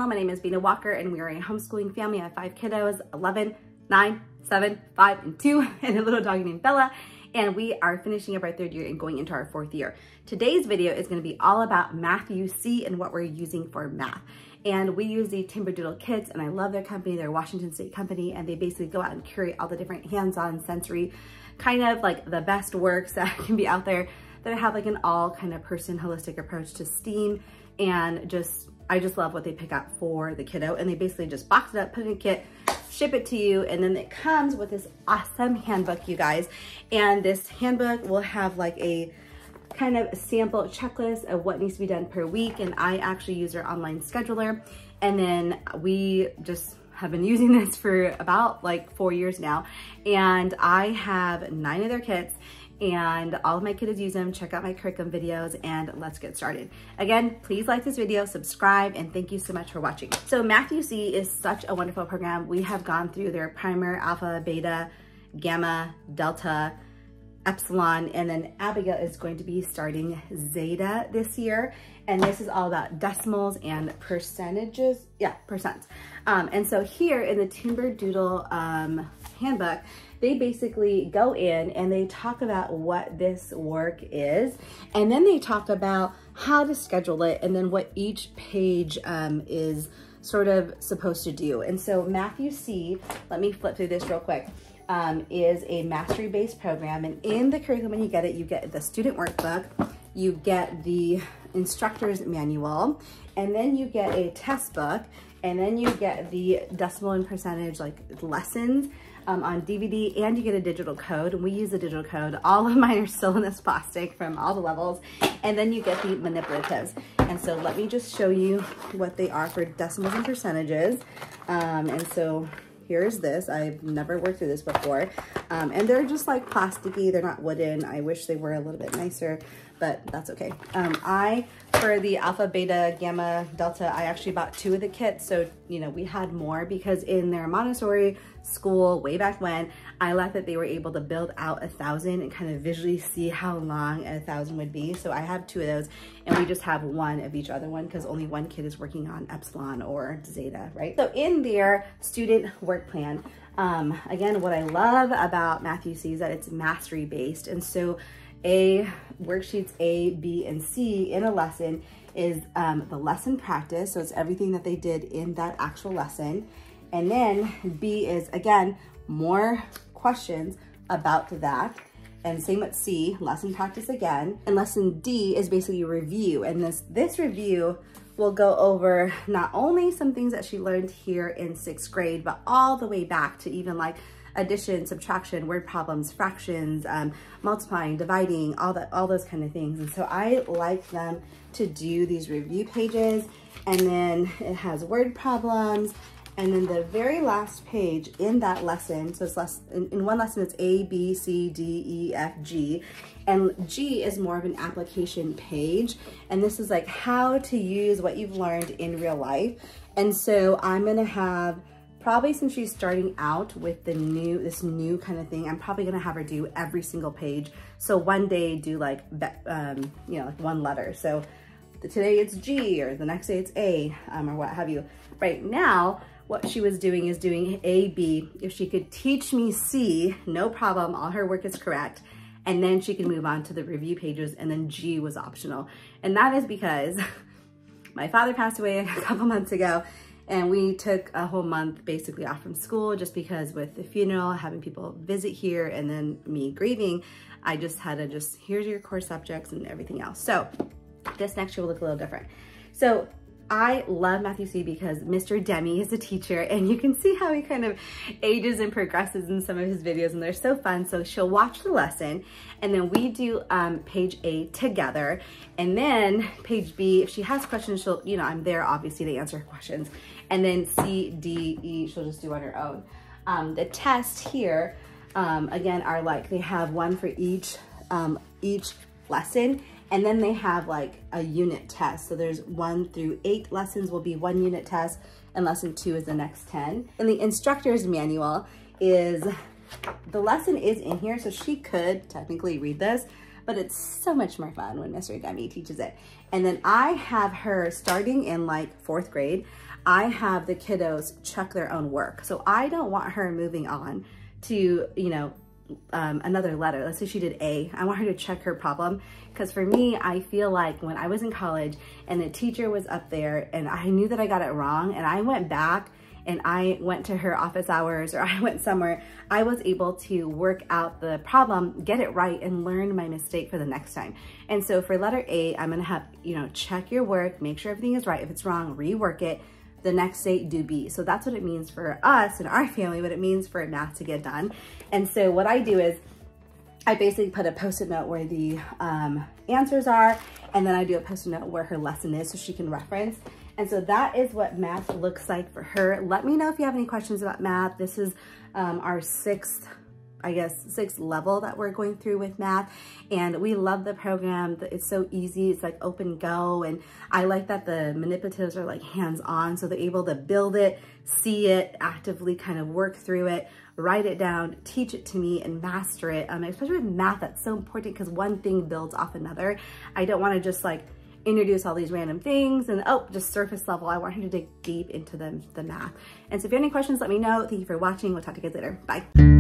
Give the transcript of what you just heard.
Hello, my name is Bina Walker and we are a homeschooling family. I have 5 kiddos, 11, 9, 7, 5, and 2, and a little doggy named Bella. And we are finishing up our 3rd year and going into our 4th year. Today's video is going to be all about Math-U-See and what we're using for math. And we use the Timberdoodle kits, and I love their company. They're a Washington State company, and they basically go out and curate all the different hands-on sensory, kind of like the best works that can be out there that have like an all kind of person holistic approach to STEAM. And I just love what they pick out for the kiddo. And they basically just box it up, put it in a kit, ship it to you, and then it comes with this awesome handbook, you guys. And this handbook will have like a kind of sample checklist of what needs to be done per week. And I actually use their online scheduler. And then we just have been using this for about like 4 years now. And I have 9 of their kits, and all of my kiddos use them. Check out my curriculum videos, and let's get started. Again, please like this video, subscribe, and thank you so much for watching. So Math-U-See is such a wonderful program. We have gone through their primer, alpha, beta, gamma, delta, epsilon, and then Abigail is going to be starting zeta this year. And this is all about decimals and percentages. Yeah, percents. And so here in the Timberdoodle handbook, they basically go in and they talk about what this work is, and then they talk about how to schedule it, and then what each page is sort of supposed to do. And so Math-U-See, let me flip through this real quick, is a mastery-based program. And in the curriculum, when you get it, you get the student workbook, you get the instructor's manual, and then you get a test book, and then you get the decimal and percentage like lessons on DVD, and you get a digital code. And we use a digital code. All of mine are still in this plastic from all the levels. And then you get the manipulatives. And so let me just show you what they are for decimals and percentages. And so here's this. I've never worked through this before. And they're just like plasticky. They're not wooden. I wish they were a little bit nicer, but that's okay. For the alpha, beta, gamma, delta, I actually bought 2 of the kits. So, you know, we had more because in their Montessori school way back when, I liked that they were able to build out 1,000 and kind of visually see how long 1,000 would be. So I have 2 of those, and we just have 1 of each other one because only 1 kid is working on epsilon or zeta, right? So in their student work plan, again, what I love about Math-U-See is that it's mastery based. And so worksheets A, B, and C in a lesson is the lesson practice. So it's everything that they did in that actual lesson. And then B is, again, more questions about that. And same with C, lesson practice again. And lesson D is basically a review. And this review will go over not only some things that she learned here in 6th grade, but all the way back to even like addition, subtraction, word problems, fractions, multiplying, dividing, all those kind of things. And so I like them to do these review pages. And then it has word problems. And then the very last page in that lesson, so it's in one lesson it's A, B, C, D, E, F, G. And G is more of an application page. And this is like how to use what you've learned in real life. And so I'm gonna have, probably since she's starting out with this new kind of thing, I'm probably gonna have her do every single page. So one day do like, you know, like 1 letter. So today it's G, or the next day it's A, or what have you. Right now, what she was doing is doing A, B. If she could teach me C, no problem, all her work is correct. And then she can move on to the review pages, and then G was optional. And that is because my father passed away a couple months ago, and we took a whole month basically off from school just because with the funeral, having people visit here, and then me grieving, I just had to here's your core subjects and everything else. So this next year will look a little different. So I love Math-U-See because Mr. Demi is a teacher, and you can see how he kind of ages and progresses in some of his videos, and they're so fun. So she'll watch the lesson, and then we do page A together, and then page B, if she has questions, she'll, you know, I'm there obviously to answer her questions, and then C, D, E, she'll just do on her own. The tests here, again, are like, they have 1 for each lesson. And then they have like a unit test. So there's 1 through 8 lessons will be 1 unit test, and lesson 2 is the next 10. And the instructor's manual is, the lesson is in here, so she could technically read this, but it's so much more fun when Mr. Demi teaches it. And then I have her starting in like 4th grade. I have the kiddos check their own work. So I don't want her moving on to, you know, another letter. Let's say she did A. I want her to check her problem, because for me, I feel like when I was in college and the teacher was up there and I knew that I got it wrong and I went back and I went to her office hours or I went somewhere, I was able to work out the problem, get it right, and learn my mistake for the next time. And so for letter A, I'm gonna have, you know, check your work, make sure everything is right. If it's wrong, rework it. The next day, do B. So that's what it means for us and our family, what it means for math to get done. And so what I do is I basically put a post-it note where the answers are, and then I do a post-it note where her lesson is so she can reference. And so that is what math looks like for her. Let me know if you have any questions about math. This is our sixth level that we're going through with math, and we love the program. It's so easy. It's like open go, and I like that the manipulatives are like hands-on, so they're able to build it, see it, actively kind of work through it, write it down, teach it to me, and master it. Especially with math, that's so important because one thing builds off another. I don't want to just like introduce all these random things and just surface level. I want her to dig deep into the math. And so if you have any questions, let me know. Thank you for watching. We'll talk to you guys later. Bye.